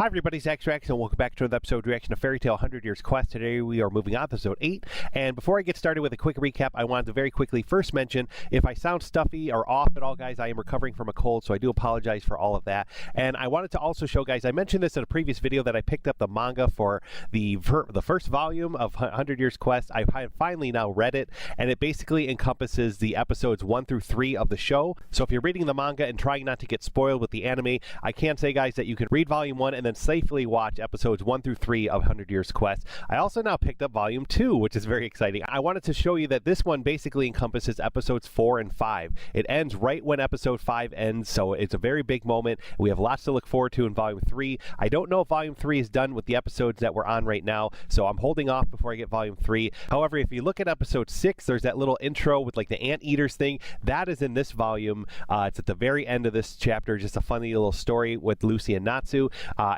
Hi everybody, Zach's Reaction, and welcome back to another episode reaction to Fairy Tail 100 Years Quest. Today we are moving on to episode 8, and before I get started with a quick recap, I wanted to very quickly first mention, if I sound stuffy or off at all, guys, I am recovering from a cold, so I do apologize for all of that. And I wanted to also show, guys, I mentioned this in a previous video that I picked up the manga for the first volume of 100 Years Quest. I finally now read it, and it basically encompasses the episodes 1 through 3 of the show. So if you're reading the manga and trying not to get spoiled with the anime, I can say, guys, that you can read volume 1 and then safely watch episodes 1 through 3 of 100 Years Quest. I also now picked up volume 2, which is very exciting. I wanted to show you that this one basically encompasses episodes 4 and 5. It ends right when episode 5 ends, so it's a very big moment. We have lots to look forward to in volume 3. I don't know if volume 3 is done with the episodes that we're on right now, so I'm holding off before I get volume 3. However, if you look at episode 6, there's that little intro with like the anteaters thing. That is in this volume. It's at the very end of this chapter, just a funny little story with Lucy and Natsu,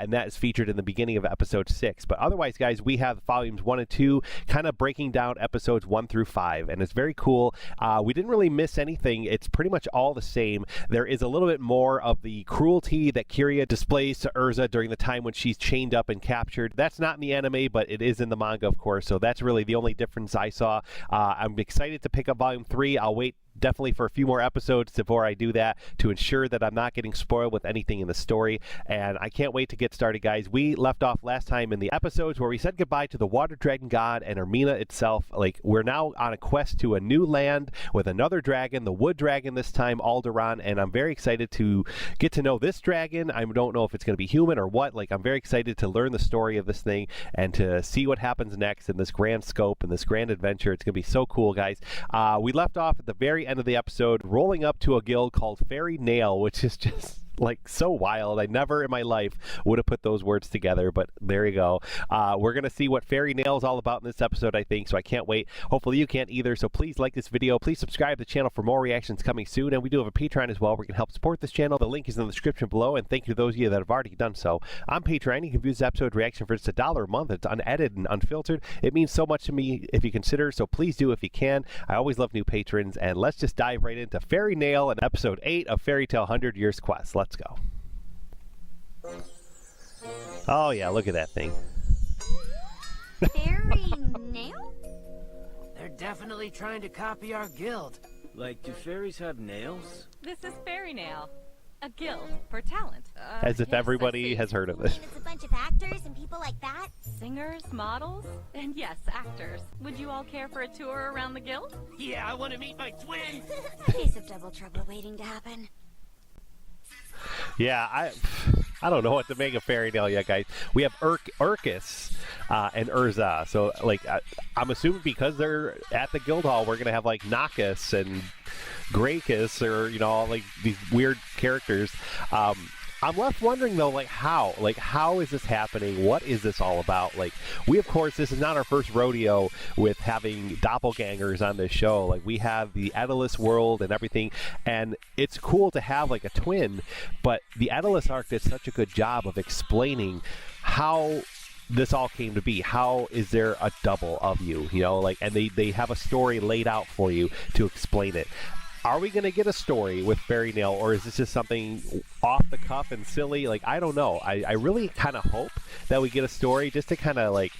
and that is featured in the beginning of episode 6. But otherwise, guys, we have volumes 1 and 2 kind of breaking down episodes 1 through 5, and it's very cool. We didn't really miss anything. It's pretty much all the same. There is a little bit more of the cruelty that Kiria displays to Erza during the time when she's chained up and captured. That's not in the anime, but it is in the manga, of course, so that's really the only difference I saw. I'm excited to pick up volume 3. I'll wait definitely for a few more episodes before I do that to ensure that I'm not getting spoiled with anything in the story, and I can't wait to get started, guys. We left off last time in the episodes where we said goodbye to the water dragon god and Ermina itself. Like, we're now on a quest to a new land with another dragon, the wood dragon this time, Aldoron, and I'm very excited to get to know this dragon. I don't know if it's going to be human or what. Like, I'm very excited to learn the story of this thing and to see what happens next in this grand scope and this grand adventure. It's going to be so cool, guys. We left off at the very end of the episode rolling up to a guild called Fairy Nail, which is just like so wild. I never in my life would have put those words together, but there you go. We're gonna see what Fairy Nail is all about in this episode, I think, so I can't wait. Hopefully you can't either, so please like this video, please subscribe to the channel for more reactions coming soon, and we do have a Patreon as well where you can help support this channel. The link is in the description below, and thank you to those of you that have already done so. On Patreon, you can view this episode reaction for just $1 a month. It's unedited and unfiltered. It means so much to me if you consider, so please do if you can. I always love new patrons, and let's just dive right into Fairy Nail and episode 8 of Fairy Tail 100 Years Quest. Let's go. Oh yeah, look at that thing. Fairy Nail? They're definitely trying to copy our guild. Like, do fairies have nails? This is Fairy Nail, a guild for talent. As if Yes, everybody has heard of it. It's a bunch of actors and people like that? Singers, models, and yes, actors. Would you all care for a tour around the guild? Yeah, I want to meet my twin. A case of double trouble waiting to happen. Yeah, I don't know what to make of Fairy Nail yet, guys. We have Erkis and Erza. So, like, I'm assuming because they're at the guild hall, we're gonna have like Nakus and Graykis, or you know, all like these weird characters. I'm left wondering though, like how is this happening? What is this all about? Like, we, of course, this is not our first rodeo with having doppelgangers on this show. Like, we have the Daedalus world and everything, and it's cool to have like a twin, but the Daedalus arc did such a good job of explaining how this all came to be. How is there a double of you? You know, like, and they have a story laid out for you to explain it. Are we going to get a story with Fairy Nail, or is this just something off the cuff and silly? Like, I don't know. I really kind of hope that we get a story just to kind of like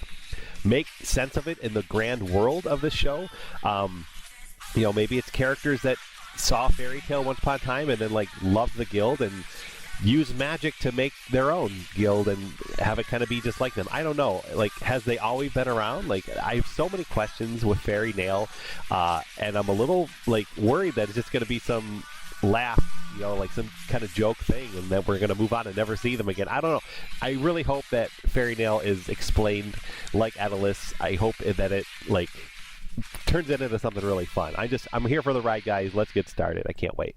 make sense of it in the grand world of the show. You know, maybe it's characters that saw Fairy Tail once upon a time and then like loved the guild and use magic to make their own guild and have it kind of be just like them. I don't know. Like, has they always been around? Like, I have so many questions with Fairy Nail, and I'm a little like worried that it's just going to be some laugh, you know, like some kind of joke thing, and that we're going to move on and never see them again. I don't know. I really hope that Fairy Nail is explained like Daedalus. I hope that it like turns it into something really fun. I'm here for the ride, guys. Let's get started. I can't wait.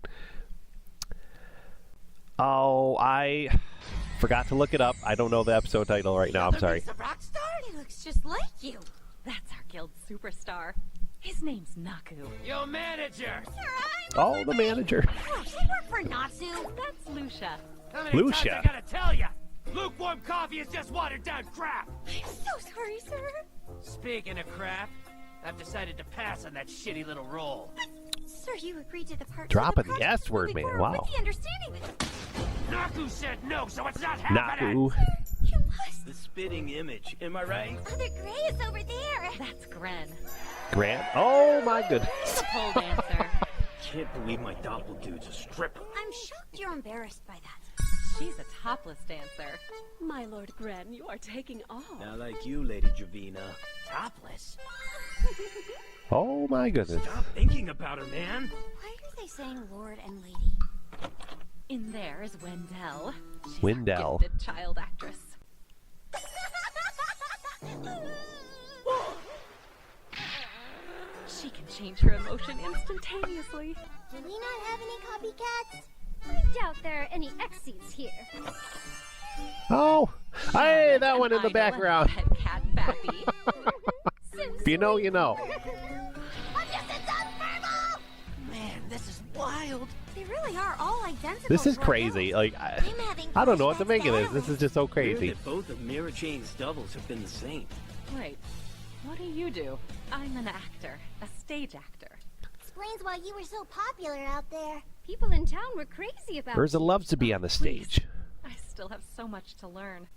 Oh, I forgot to look it up. I don't know the episode title right now. I'm sorry. The rock star? He looks just like you. That's our guild superstar. His name's Naku. Yo, manager. Oh, the manager. Gosh, I work for Natsu. That's Lucia. How many times I gotta tell ya? Lukewarm coffee is just watered down crap. I'm so sorry, sir. Speaking of crap, I've decided to pass on that shitty little role. Sir, you agreed to the part. Dropping the S word, man. Wow. What's the understanding? Naku said no, so it's not happening. Naku. You must. The spitting image, am I right? Other Gray is over there. That's Gren. Grant? Oh my goodness. He's a pole dancer. Can't believe my doppeldude's a stripper. I'm shocked you're embarrassed by that. She's a topless dancer. My Lord Gren, you are taking off. Not like you, Lady Juvina. Topless? Oh my goodness. Stop thinking about her, man. Why are they saying Lord and Lady? In there is Wendell. She's a Wendell. gifted child actress. She can change her emotion instantaneously. Do we not have any copycats? I doubt there are any Exes here. Oh, hey, that one in the Idol and background. Pet cat Bappy. If you know, you know. Man, this is wild. They really are all identical. This is to our crazy. girls. Like, Them having I don't know what to flashbacks make of this. to This is just so Weird crazy. that both of Mira Jane's doubles have been the same. Wait, what do you do? I'm an actor, a stage actor. Explains why you were so popular out there. People in town were crazy about Erza loves to be on the stage. I still have so much to learn.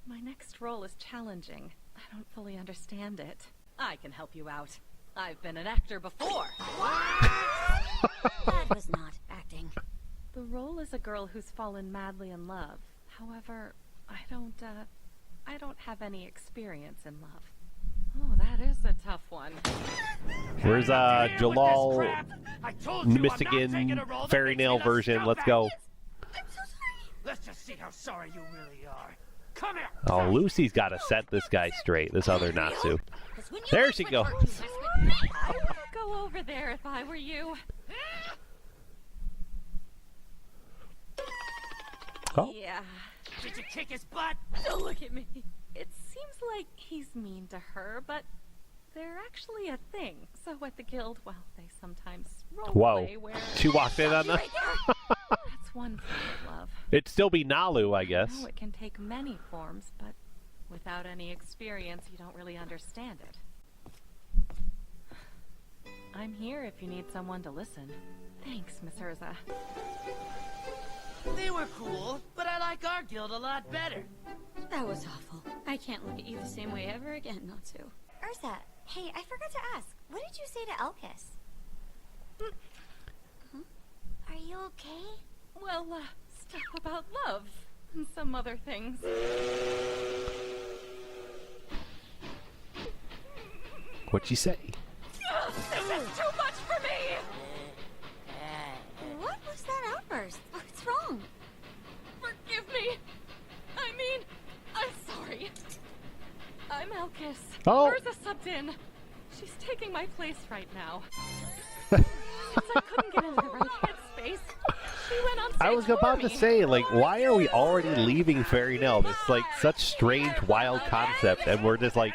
My next role is challenging. I don't fully understand it. I can help you out. I've been an actor before. That was not acting. The role is a girl who's fallen madly in love. However, I don't have any experience in love. Oh, that is a tough one. Where's Jalal I told you I'm not taking Michigan a role that fairy makes me nail the version? Let's go. I'm so sorry. Let's just see how sorry you really are. Come here. Oh, Lucy's got to set this guy straight. This other Natsu. 'Cause when you There mess she with goes. her, you mess with me. I would go over there if I were you. Oh. Yeah. Did you kick his butt? Don't look at me. It seems like he's mean to her, but they're actually a thing. So at the guild, well, they sometimes role Whoa. play where She walked in on the... that's one form of love. It'd still be Nalu, I guess. No, it can take many forms, but without any experience, you don't really understand it. I'm here if you need someone to listen. Thanks, Miss Erza. They were cool, but I like our guild a lot better. That was awful. I can't look at you the same way ever again, Natsu. Erza, hey, I forgot to ask. What did you say to Erkis? Are you okay? Well, stuff about love and some other things. What'd she say? This is too much for me! What was that outburst? What's wrong? Forgive me. I mean, I'm sorry. I'm Erkis. Oh. Erza subbed in. She's taking my place right now. Since I couldn't get into the right headspace, she went on stage I was for about to me. say, like, why are we already leaving Fairy Nell? It's like such strange, wild concept, and we're just like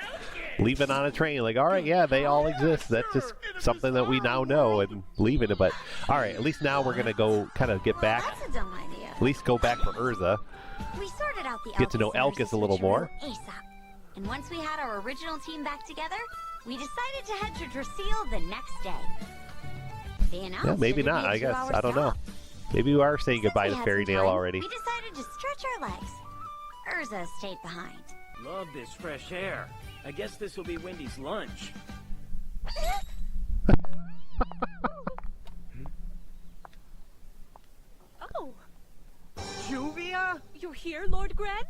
leaving on a train. Like, all right, yeah, they all exist. That's just something that we now know and leaving it. But all right, at least now we're gonna go kind of get back. That's a dumb idea. At least go back for Erza. We sorted out the Get to know and Erkis Erza a little more. situation ASAP. And once we had our original team back together, we decided to head to Drasil the next day. They announced Yeah, maybe that it'd not. be a I guess 2-hour I don't know. stop. Maybe we are saying Since goodbye we to had Fairy some Nail time, already. We decided to stretch our legs. Erza stayed behind. Love this fresh air. I guess this will be Wendy's lunch. Oh, Juvia? you're here, Lord Gren?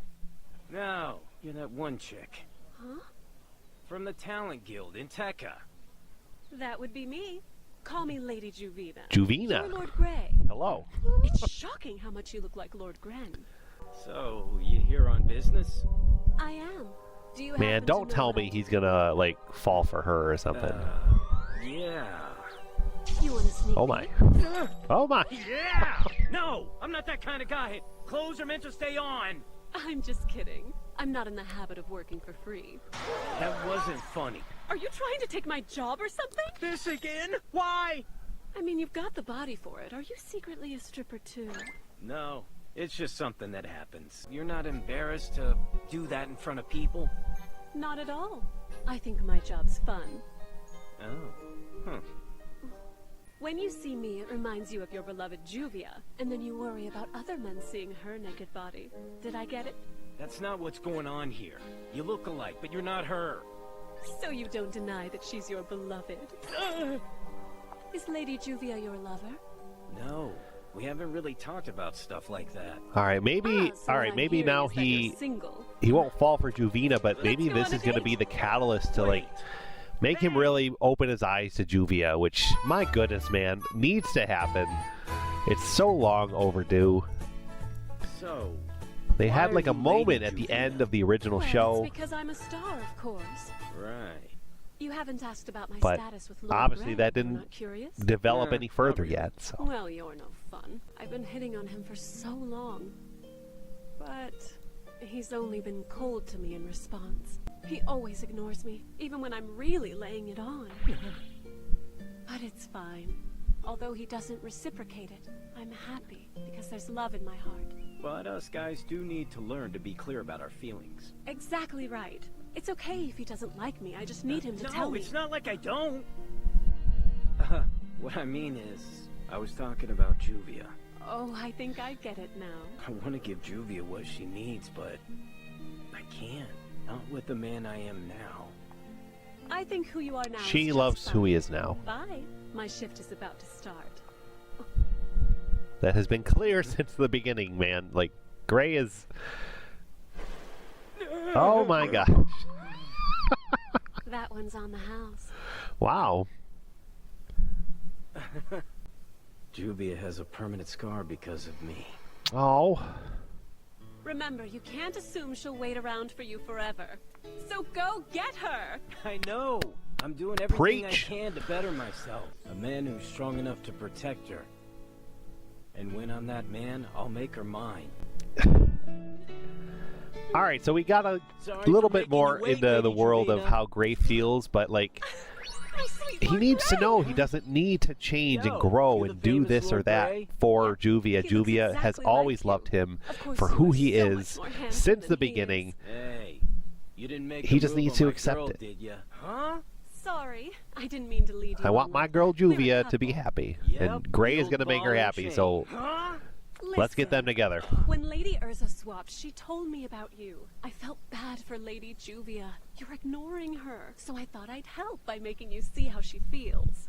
No, you're that one chick. Huh? From the Talent Guild in Tekka. That would be me. Call me Lady Juvina. Juvina. You're Lord Grey. Hello. It's shocking how much you look like Lord Gren. So, you here on business? I am. Do you Man, happen to don't know tell what me I he's do? gonna like fall for her or something. Yeah. You want to sneak Oh my. peek? Oh my. Yeah! No, I'm not that kind of guy. Clothes are meant to stay on. I'm just kidding. I'm not in the habit of working for free. That wasn't funny. Are you trying to take my job or something? This again? Why? I mean, you've got the body for it. Are you secretly a stripper too? No, it's just something that happens. You're not embarrassed to do that in front of people? Not at all. I think my job's fun. Oh. Huh. When you see me, it reminds you of your beloved Juvia, and then you worry about other men seeing her naked body. Did I get it? That's not what's going on here. You look alike, but you're not her. So you don't deny that she's your beloved? Is Lady Juvia your lover? No, we haven't really talked about stuff like that. All right, maybe. So All what right, I'm maybe hearing now is that you're single. he won't fall for Juvina, but maybe go this on a is going to date. be the catalyst to like Wait. make him really open his eyes to Juvia, which, my goodness, man, needs to happen. It's so long overdue. So, They why had are like a you moment Lady at the Juvia? end of the original Well, show, it's because I'm a star, of course. right. You haven't asked about my But status with Lord obviously Grey. that You're didn't not curious? develop Nah, any not further really. yet. So Well, you're no fun. I've been hitting on him for so long. But he's only been cold to me in response. He always ignores me, even when I'm really laying it on. But it's fine. Although he doesn't reciprocate it, I'm happy because there's love in my heart. But us guys do need to learn to be clear about our feelings. Exactly right. It's okay if he doesn't like me. I just need him to tell No, me. it's not like I don't. What I mean is, I was talking about Juvia. Oh, I think I get it now. I want to give Juvia what she needs, but I can't. Not with the man I am now. I think who you are now she is just loves who he fine. is now. Bye. My shift is about to start. That has been clear since the beginning, man. Like, Grey is... Oh my gosh. That one's on the house. Wow. Juvia has a permanent scar because of me. Oh. Remember, you can't assume she'll wait around for you forever. So go get her! I know! I'm doing everything Preach. I can to better myself. A man who's strong enough to protect her. And when I'm that man, I'll make her mine. All right, so we got a Sorry little for bit making more you wait, into the Lady world of Juvina. how Grey feels, but like, My sweet he Lord needs to Grey! know he doesn't need to change and Yo, grow you're and the do famous this or Lord that Grey? for Juvia. He looks Juvia has exactly like always you. loved him Of course for you who are he so much is more handsome since than the he is. beginning. Hey, you didn't make He a just move needs on to my accept girl, it. did ya? Huh? Sorry, I didn't mean to lead you I want on my one. girl We're a Juvia to be couple. happy, Yep, and Grey is the going to old make her ball and happy. chain. So Huh? let's get them Listen, together. when Lady Erza swapped, she told me about you. I felt bad for Lady Juvia. You're ignoring her, so I thought I'd help by making you see how she feels.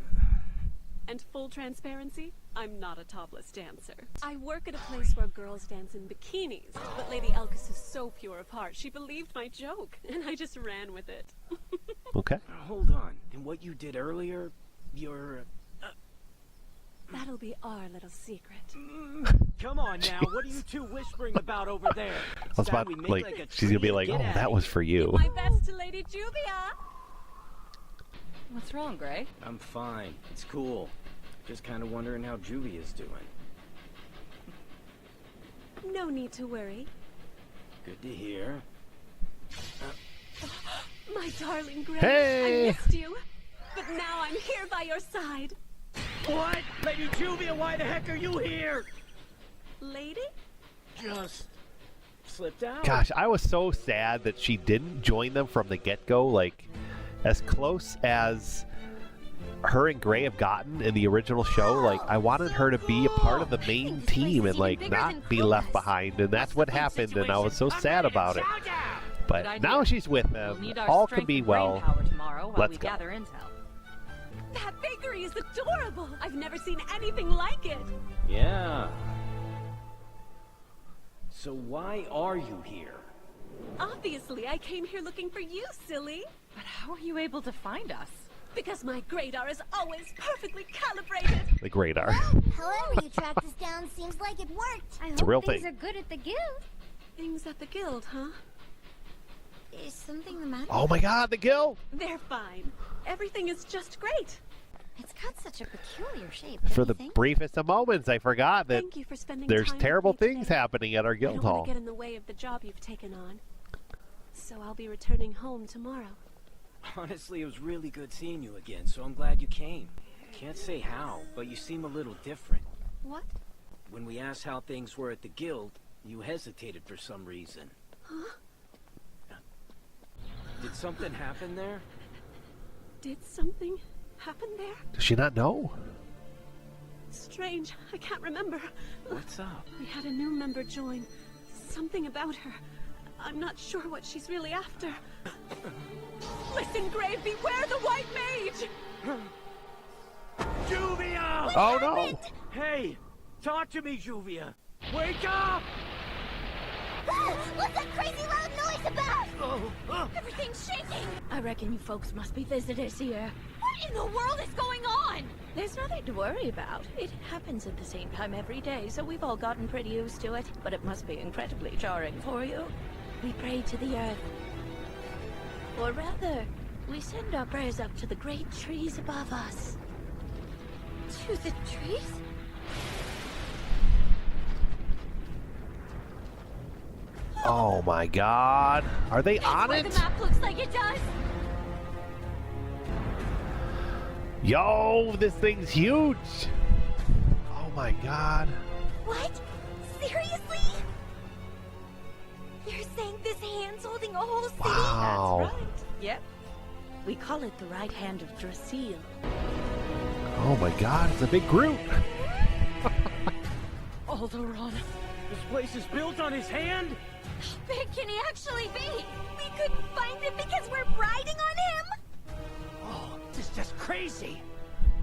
And full transparency, I'm not a topless dancer. I work at a place where girls dance in bikinis, but Lady Erkis is so pure of heart, she believed my joke, and I just ran with it. Okay. Hold on. And what you did earlier, you're... That'll be our little secret. Come on now, what are you two whispering about over there? I was about she's gonna be like, oh, that was for you. My best to Lady Juvia! What's wrong, Grey? I'm fine. It's cool. Just kind of wondering how Juvia's doing. No need to worry. Good to hear. My darling Grey, Hey! I missed you. But now I'm here by your side. What? Lady Juvia, why the heck are you here? Lady? Just slipped out. Gosh, I was so sad that she didn't join them from the get-go. Like, as close as her and Grey have gotten in the original show, like, I wanted her to be a part of the main team and, like, not be left behind. And that's what happened, and I was so sad about it. But now she's with them. All can be well. Let's go. That bakery is adorable. I've never seen anything like it. Yeah. So why are you here? Obviously, I came here looking for you, silly. But how are you able to find us? Because my radar is always perfectly calibrated. The Greydar. However you tracked us down, seems like it worked. I It's a real hope things thing. are good at the guild. Things at the guild, huh? Is something the matter? Oh my god, the guild! They're fine. Everything is just great. It's got such a peculiar shape. For don't the you think? briefest of moments, I forgot that Thank you for spending there's time with terrible me things today. happening at our I guild don't want hall. to get in the way of the job you've taken on. So I'll be returning home tomorrow. Honestly, it was really good seeing you again, so I'm glad you came. Can't say how, but you seem a little different. What? When we asked how things were at the guild, you hesitated for some reason. Huh? Did something happen there? Did something happen there? Does she not know? Strange. I can't remember. What's up? We had a new member join. Something about her. I'm not sure what she's really after. Listen, Grave, beware the White Mage! Juvia! Oh no! Hey, talk to me, Juvia. Wake up! What's that crazy loud noise about? Everything's shaking! I reckon you folks must be visitors here. What in the world is going on? There's nothing to worry about. It happens at the same time every day, so we've all gotten pretty used to it. But it must be incredibly jarring for you. We pray to the earth. Or rather, we send our prayers up to the great trees above us. To the trees? Oh my god. Are they on Where it? the map looks like it does. Yo, this thing's huge. Oh my god. What? Seriously? You're saying this hand's holding a whole city? Wow. That's right. Yep. We call it the right hand of Drasil. Oh my god, it's a big group. Aldoron. This place is built on his hand? How big can he actually be? We couldn't find him because we're riding on him? Oh, this is just crazy.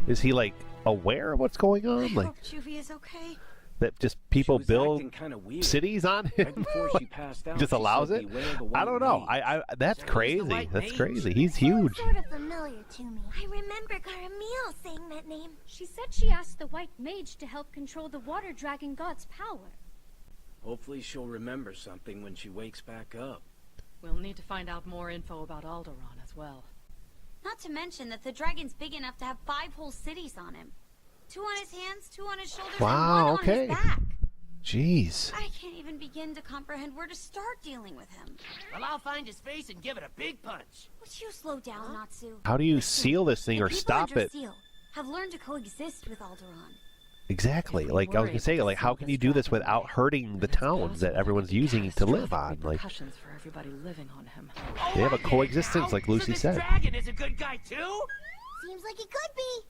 Is he like aware of what's going on? I Like hope Juvia's okay. that just people She was build acting kinda weird. cities on Right him? before she passed out, Just she allows said, it? "Beware the I White don't know. Mage." That's So he's the crazy. White That's Mage? crazy. He's huge. Sort of familiar to me. I remember Caramel saying that name. She said she asked the White Mage to help control the water dragon god's power. Hopefully she'll remember something when she wakes back up. We'll need to find out more info about Aldoron as well. Not to mention that the dragon's big enough to have 5 whole cities on him. 2 on his hands, 2 on his shoulders, Wow, and 1 okay. on his back. Jeez. I can't even begin to comprehend where to start dealing with him. Well, I'll find his face and give it a big punch. Would you slow down, Natsu? How do you seal this thing The or people stop under it? Seal have learned to coexist with Aldoron. Exactly. If we Like I was were gonna say, able to like how seal can this you do this dragon without away, hurting the it's towns that possible everyone's there could be using to live catastrophic on? Like repercussions for everybody living on him. Oh, They have I a get it coexistence, now. like Lucy so this said. dragon is a good guy too? Seems like it could be.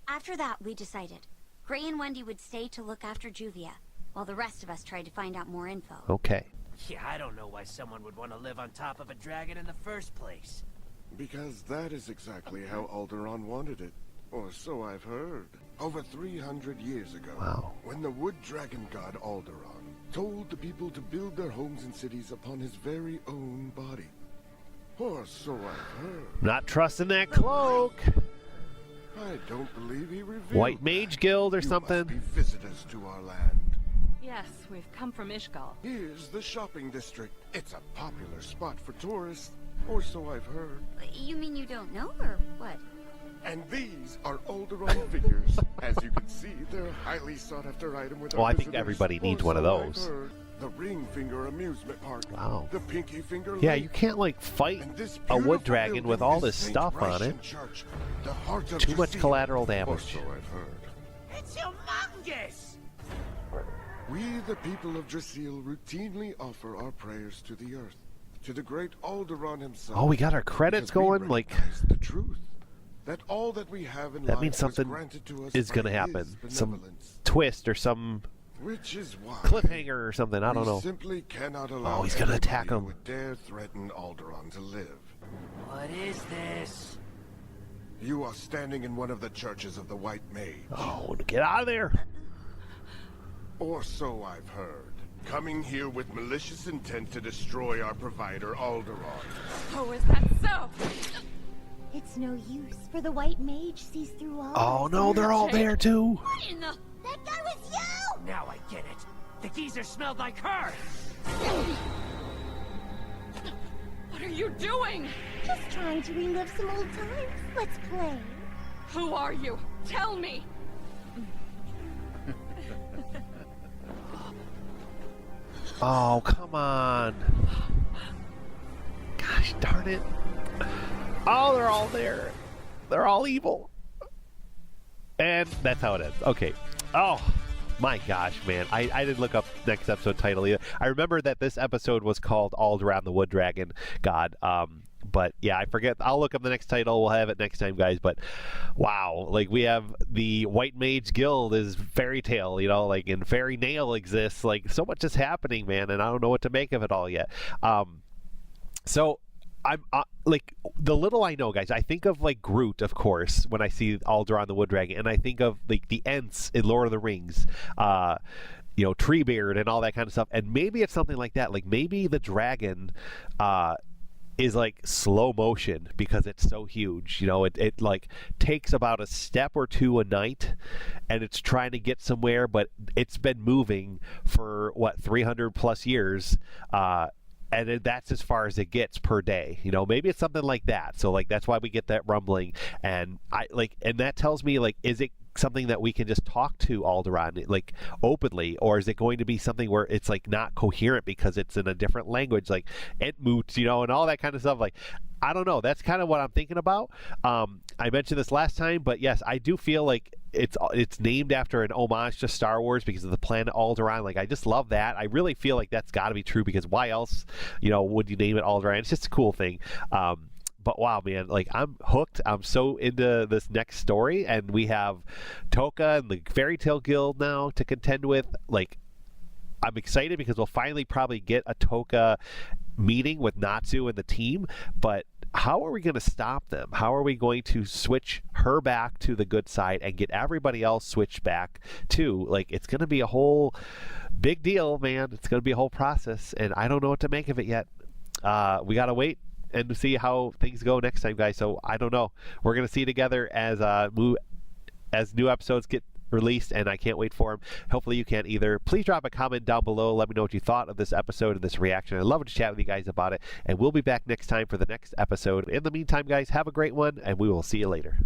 After that, we decided Gray and Wendy would stay to look after Juvia, while the rest of us tried to find out more info. okay. Yeah, I don't know why someone would want to live on top of a dragon in the first place. Because that is exactly how Aldoron wanted it. Or so I've heard. Over 300 years ago, Wow. when the wood dragon god Aldoron told the people to build their homes and cities upon his very own body. Or so I've heard. Not trusting that cloak. I don't believe he revealed White Mage that. Guild or You something. must be visitors to our land. Yes, we've come from Ishgal. Here's the shopping district. It's a popular spot for tourists. Or so I've heard. You mean you don't know, or what? And these are Aldoron figures. As you can see, they're a highly sought after item with Well, our I think visitors. everybody needs Or one of so I've those. heard. The ring finger amusement park. Wow. The pinky finger Yeah, lake. you can't like fight And this a wood beautiful dragon with building all is this Saint stuff on it. Ratian Church, the heart of Too much Drasil. collateral Or damage. so I've heard. It's humongous! We, the people of Drasil, routinely offer our prayers to the earth, to the great Aldoron himself. Oh, we got our credits because we going. Like recognize the truth. That all that we have in that life means was something granted to us is by gonna his happen. Some benevolence. twist or some Which is why cliffhanger or something. I don't we know. simply cannot allow he's gonna attack anybody him. who would dare threaten Aldoron to live. What is this? You are standing in one of the churches of the White Mage. Oh, get out of there. Or so I've heard. Coming here with malicious intent to destroy our provider, Aldoron. Oh, is that so? It's no use, for the White Mage sees through all. Oh no, they're all there too. What in the? That guy was you! Now I get it. The geezer smelled like her! What are you doing? Just trying to relive some old times. Let's play. Who are you? Tell me. Oh, come on. Gosh darn it. Oh, they're all there. They're all evil. And that's how it ends. Okay. Oh, my gosh, man. I didn't look up next episode title either. I remember that this episode was called Aldoron the Wood Dragon God. But yeah, I forget. I'll look up the next title. We'll have it next time, guys. But wow, like we have the White Mage Guild is fairy tale, you know, like, and fairy nail exists. Like, so much is happening, man, and I don't know what to make of it all yet. So I'm like, the little I know, guys, I think of like Groot, of course, when I see Aldoron the Wood Dragon, and I think of like the Ents in Lord of the Rings, you know, Treebeard and all that kind of stuff. And maybe it's something like that. Like maybe the dragon is like slow motion because it's so huge. You know, it like takes about a step or two a night, and it's trying to get somewhere, but it's been moving for what, 300 plus years. And that's as far as it gets per day. You know, maybe it's something like that. So like that's why we get that rumbling, and and that tells me, like, is it something that we can just talk to Aldoron like openly, or is it going to be something where it's like not coherent because it's in a different language, like Entmoot, you know, and all that kind of stuff? Like, I don't know. That's kind of what I'm thinking about. I mentioned this last time, but yes, I do feel like it's named after an homage to Star Wars because of the planet Aldoron. Like, I just love that. I really feel like that's got to be true, because why else, you know, would you name it Aldoron? It's just a cool thing. But wow, man, like, I'm hooked. I'm so into this next story, and we have Toka and the Fairy Tale Guild now to contend with. Like, I'm excited because we'll finally probably get a Toka meeting with Natsu and the team, but how are we going to stop them? How are we going to switch her back to the good side and get everybody else switched back too? Like, it's going to be a whole big deal, man. It's going to be a whole process, and I don't know what to make of it yet. We got to wait and to see how things go next time, guys. So I don't know. We're going to see together as new episodes get released, and I can't wait for them. Hopefully you can either. Please drop a comment down below. Let me know what you thought of this episode and this reaction. I'd love to chat with you guys about it, and we'll be back next time for the next episode. In the meantime, guys, have a great one, and we will see you later.